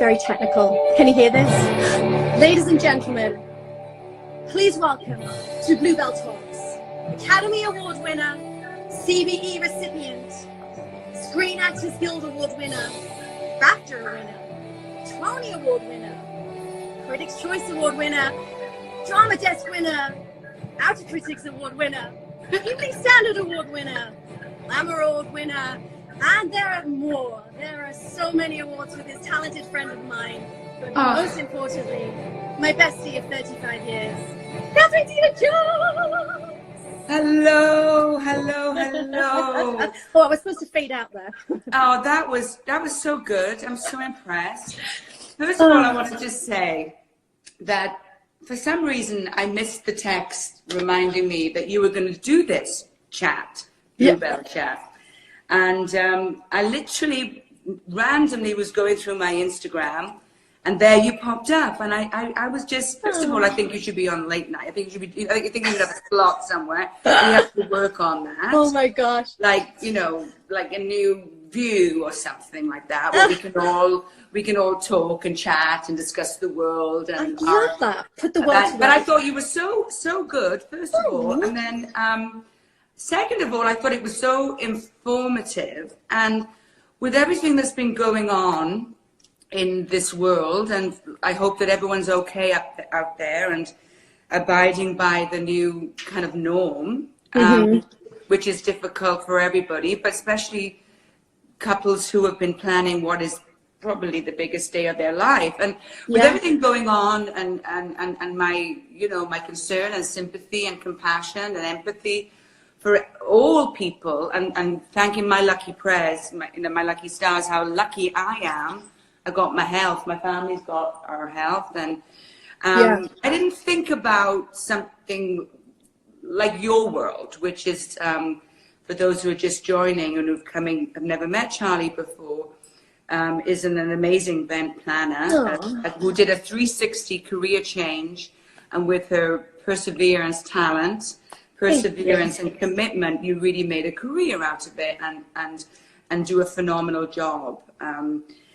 very technical. Can you hear this? Ladies and gentlemen, please welcome to Bluebell Talks, Academy Award winner, CBE recipient, Screen Actors Guild Award winner, BAFTA winner, Tony Award winner, Critics' Choice Award winner, Drama Desk winner, Outer Critics Award winner, Evening Standard Award winner, Glamour Award winner, and there are more. There are so many awards with this talented friend of mine, but most importantly, my bestie of 35 years, Zeta Jones! Hello, hello, hello. Oh, I was supposed to fade out there. Oh, that was so good. I'm so impressed. First of all, I wanted to say that for some reason I missed the text reminding me that you were going to do this chat, Bluebell chat. And I literally randomly was going through my Instagram, and there you popped up. And I was just, first of all, I think you should be on late night. I think you should have a slot somewhere. We have to work on that. Oh my gosh. Like, you know, like a new view or something like that, where we can all talk and chat and discuss the world. And I love that. Put the world to but I thought you were so good, first of all. And then second of all, I thought it was so informative, and with everything that's been going on in this world, and I hope that everyone's okay out there and abiding by the new kind of norm, which is difficult for everybody, but especially couples who have been planning what is probably the biggest day of their life. And with everything going on, and my, you know, my concern and sympathy and compassion and empathy for all people, and thanking my lucky prayers, my lucky stars, how lucky I am. I got my health, my family's got our health, and I didn't think about something like your world, which is, for those who are just joining and have never met Charlie before, is an amazing event planner who did a 360 career change, and with her perseverance, and commitment, you really made a career out of it, and do a phenomenal job.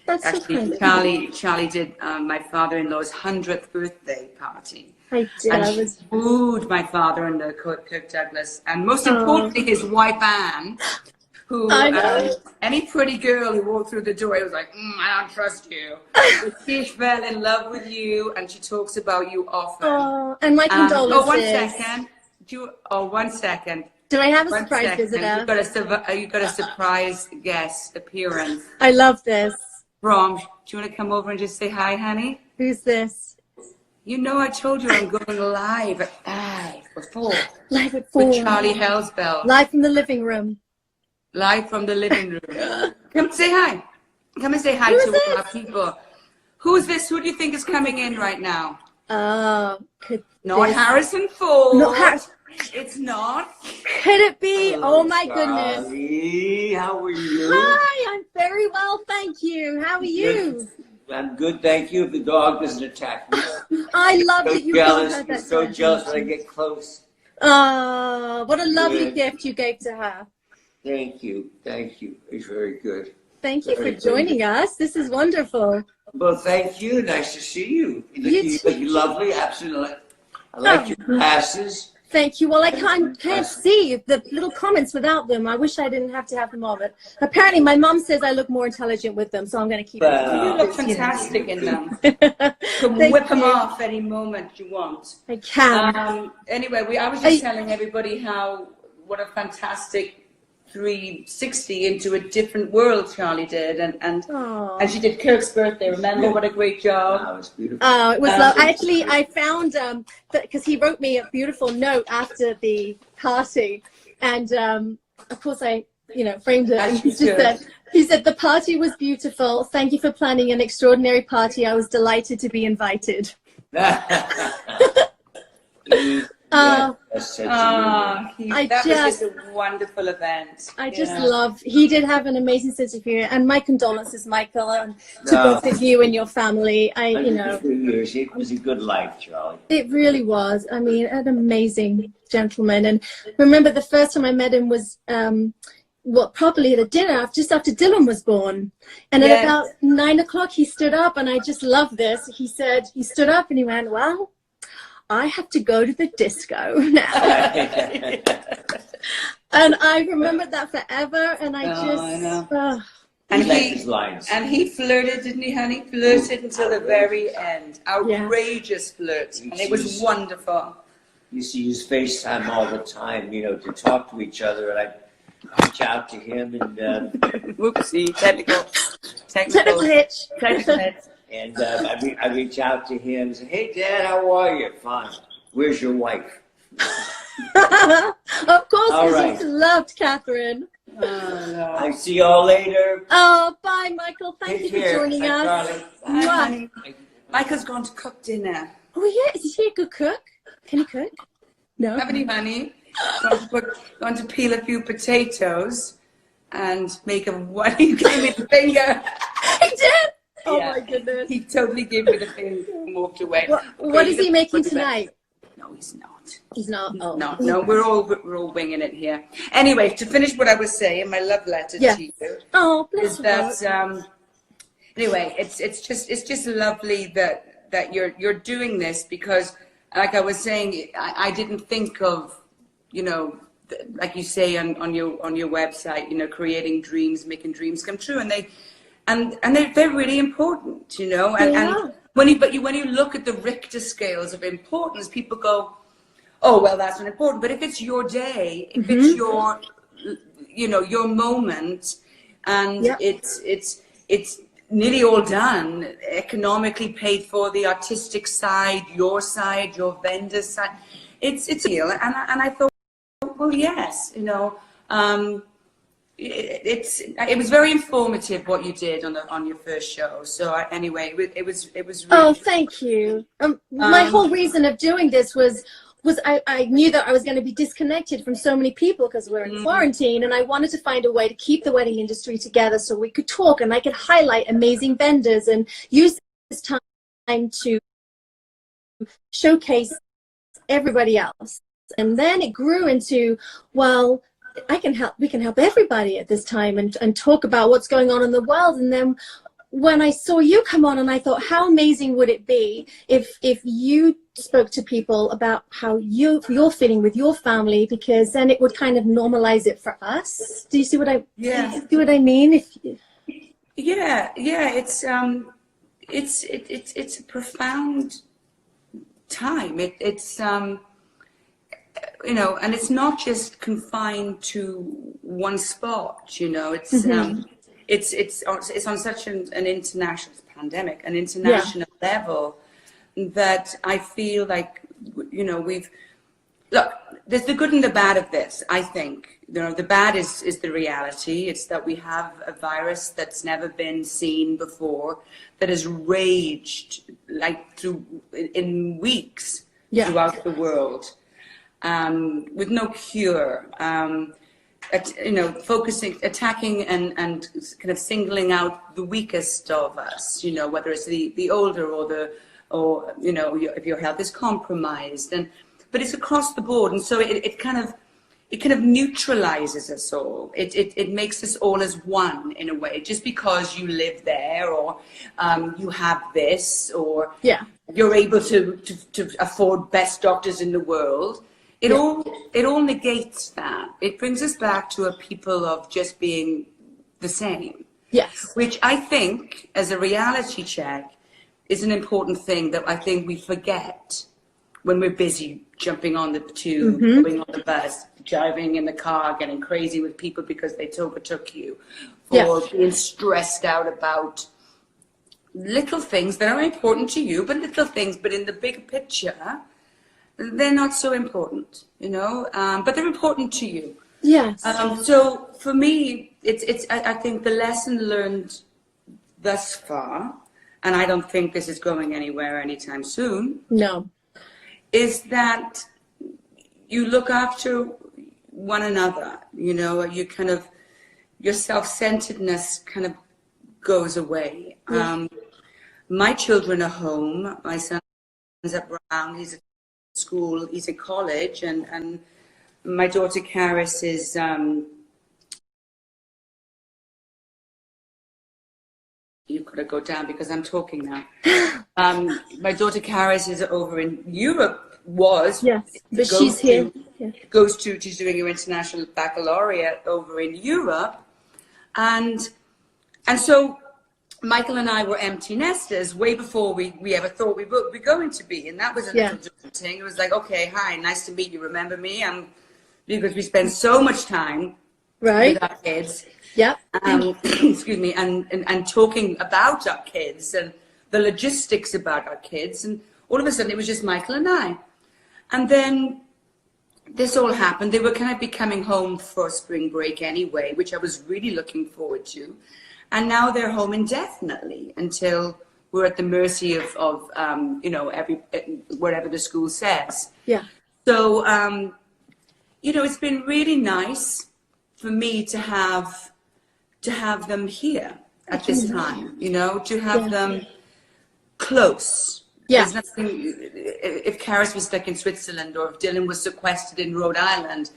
That's actually, so Charlie did my father-in-law's 100th birthday party. I did. And she wooed my father-in-law, Kirk Douglas, and most importantly, his wife Anne, who any pretty girl who walked through the door was like, I don't trust you. But she fell in love with you, and she talks about you often. Oh, and my condolences. One second. Do I have a surprise visitor? You've got a surprise guest appearance. I love this. Rom, do you want to come over and just say hi, honey? Who's this? You know, I told you I'm going live at 5 or 4. Live at 4. With Charlie Hellsbell. Live from the living room. Live from the living room. Come say hi. Come and say hi to all our people. Who's this? Who do you think is coming in right now? Not Harrison Ford. Not Harrison. It's not. Could it be? Hello, oh my Charlie. goodness. How are you? Hi, I'm very well, thank you. How are you? I'm good, thank you. If the dog doesn't attack me. I love that you jealous. got her that So time. jealous when I get close. What a lovely gift you gave to her. Thank you. Thank you. It's very good. Thank you for joining us. This is wonderful. Well, thank you. Nice to see you. You look lovely. Absolutely. I like your glasses. Thank you. Well, I can't see the little comments without them. I wish I didn't have to have them all, but apparently my mom says I look more intelligent with them, so I'm going to keep them. You look fantastic in them. You can whip them off any moment you want. I can. Anyway, I was just telling everybody what a fantastic 360 into a different world Charlie did, and she did Kirk's birthday. Remember, what a great job. Wow, it was beautiful. Oh, it was actually, I found because he wrote me a beautiful note after the party, and of course I framed it, and he said the party was beautiful, thank you for planning an extraordinary party, I was delighted to be invited. That was just a wonderful event. I just love, he did have an amazing sense of humor, and my condolences, Michael, and to both of you and your family. It was a good life, Charlie. It really was. I mean, an amazing gentleman. And remember the first time I met him was well, probably at a dinner just after Dylan was born. And at about 9 o'clock, he stood up, and I just love this. He said, he stood up and he went, well, I have to go to the disco now. And I remembered that forever, and I and he flirted, didn't he, honey? Flirted until the very end. Outrageous flirt. And it was wonderful. You see, use FaceTime all the time, you know, to talk to each other, and I reach out to him and whoopsie, technical hitch. And I reach out to him and say, hey, Dad, how are you? Fine. Where's your wife? Of course, because he loved Catherine. No. I see y'all later. Oh, bye, Michael. Thank you for joining us. Bye, Michael's gone to cook dinner. Oh, yeah. Is he a good cook? Can he cook? No. Haven't you, honey? Going to peel a few potatoes and make a what? He gave me the finger. He did? Oh, my goodness. He totally gave me the finger and walked away. What is he making tonight? No, he's not. He's not? Oh. No, we're all winging it here. Anyway, to finish what I was saying, my love letter to you. Oh, bless is that, anyway, it's just lovely that you're doing this, because, like I was saying, I didn't think of, you know, like you say on your website, you know, creating dreams, making dreams come true, and they're really important, you know. And when you look at the Richter scales of importance, people go, oh, well, that's not important. But if it's your day, if it's your, you know, your moment, and it's nearly all done, economically paid for, the artistic side, your vendor side, it's real. And I thought, well, yes, you know, it was very informative what you did on your first show. So anyway, it was really. Oh, thank you. My whole reason of doing this was I knew that I was going to be disconnected from so many people because we're in quarantine, and I wanted to find a way to keep the wedding industry together so we could talk and I could highlight amazing vendors and use this time to showcase everybody else. And then it grew into, well, we can help everybody at this time and talk about what's going on in the world. And then when I saw you come on, and I thought, how amazing would it be if you spoke to people about how you're fitting with your family, because then it would kind of normalize it for us. Do you see what I mean? It's a profound time. It's you know, and it's not just confined to one spot, you know. It's it's on such an international pandemic, an international level, that I feel like, you know, there's the good and the bad of this. I think, you know, the bad is the reality. It's that we have a virus that's never been seen before, that has raged like in weeks throughout the world, with no cure. You know, attacking and kind of singling out the weakest of us, you know, whether it's the older or you know, if your health is compromised, but it's across the board, and so it kind of neutralizes us all. It makes us all as one in a way, just because you live there, or you have this, or you're able to afford best doctors in the world. It all negates that. It brings us back to a people of just being the same. Yes. Which I think, as a reality check, is an important thing that I think we forget when we're busy jumping on the tube, going on the bus, driving in the car, getting crazy with people because they overtook you, or being stressed out about little things that are important to you, but in the big picture, they're not so important, you know, but they're important to you. Yes. So for me, I think the lesson learned thus far, and I don't think this is going anywhere anytime soon. No. Is that you look after one another, you know, your self-centeredness kind of goes away. Yeah. My children are home. My son's at Brown. He's at school. He's at college, and my daughter Karis is you've got to go down because I'm talking now. My daughter Karis is over in Europe, Yes, but she's here. Yeah. She's doing her international baccalaureate over in Europe. And so Michael and I were empty nesters way before we ever thought we would be going to be. And that was a little daunting. It was like, okay, hi, nice to meet you. Remember me? Because we spend so much time with our kids. Yep. Excuse me, and talking about our kids and the logistics about our kids. And all of a sudden it was just Michael and I. And then this all happened. They were kind of be coming home for spring break anyway, which I was really looking forward to. And now they're home indefinitely until we're at the mercy of you know, whatever the school says. Yeah. So, you know, it's been really nice for me to have them here at this time, you know, to have them close. Yeah. There's nothing, if Karis was stuck in Switzerland or if Dylan was sequestered in Rhode Island,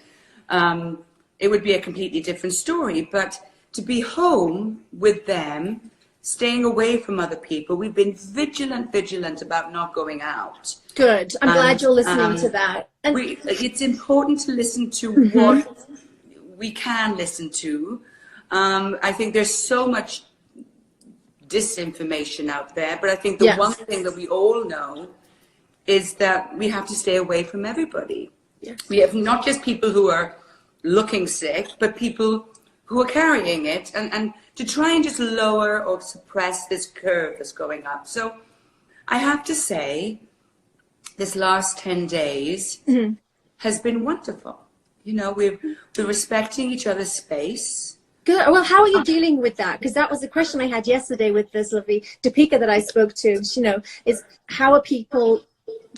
it would be a completely different story. But to be home with them, staying away from other people, we've been vigilant about not going out. Good. I'm glad you're listening to that. And it's important to listen to what we can listen to. I think there's so much disinformation out there, but I think the one thing that we all know is that we have to stay away from everybody. Yes. We have not just people who are looking sick, but people who are carrying it, and to try and just lower or suppress this curve that's going up. So I have to say, this last 10 days has been wonderful. You know, we're respecting each other's space. good. Well, how are you dealing with that? Because that was the question I had yesterday with this lovely Topeka that I spoke to. You know, is how are people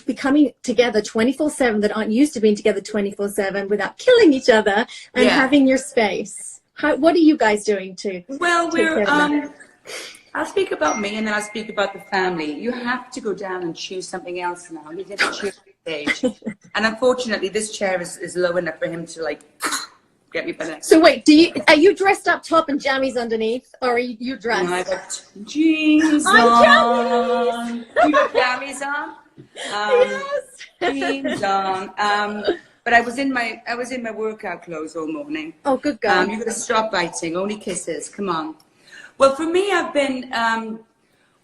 becoming together 24/7 that aren't used to being together 24/7 without killing each other and having your space? What are you guys doing to? Well, I'll speak about me and then I'll speak about the family. You have to go down and choose something else now. You didn't choose stage. And unfortunately, this chair is low enough for him to like get me by the neck. So wait, are you dressed up top and jammies underneath, or are you dressed? No, I got jeans on. You got jammies on? Yes. Jeans on. But I was in my workout clothes all morning. Oh, good girl. You got to stop biting. Only kisses. Come on. Well, for me, I've been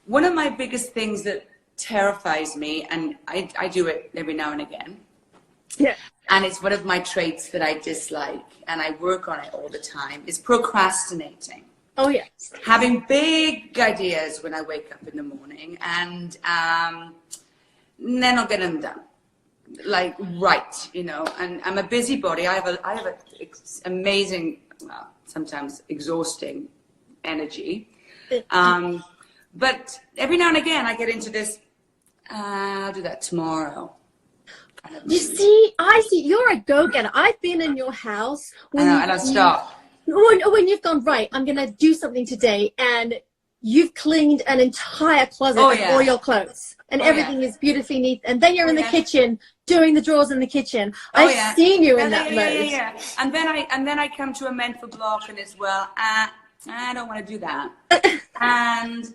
one of my biggest things that terrifies me, and I do it every now and again. Yeah. And it's one of my traits that I dislike, and I work on it all the time, is procrastinating. Oh, yes. Having big ideas when I wake up in the morning, and then not getting them done. Like, you know, and I'm a busybody. I have a amazing, well, sometimes exhausting energy. But every now and again, I get into this, I'll do that tomorrow. You see, I see, you're a go-getter. I've been in your house. And I stop. When you've gone, right, I'm going to do something today, and you've cleaned an entire closet of all your clothes, and everything is beautifully neat, and then you're in the kitchen doing the drawers in the kitchen. I've seen you in that mode. Yeah. And then I come to a mental block, and it's, well, I don't want to do that. And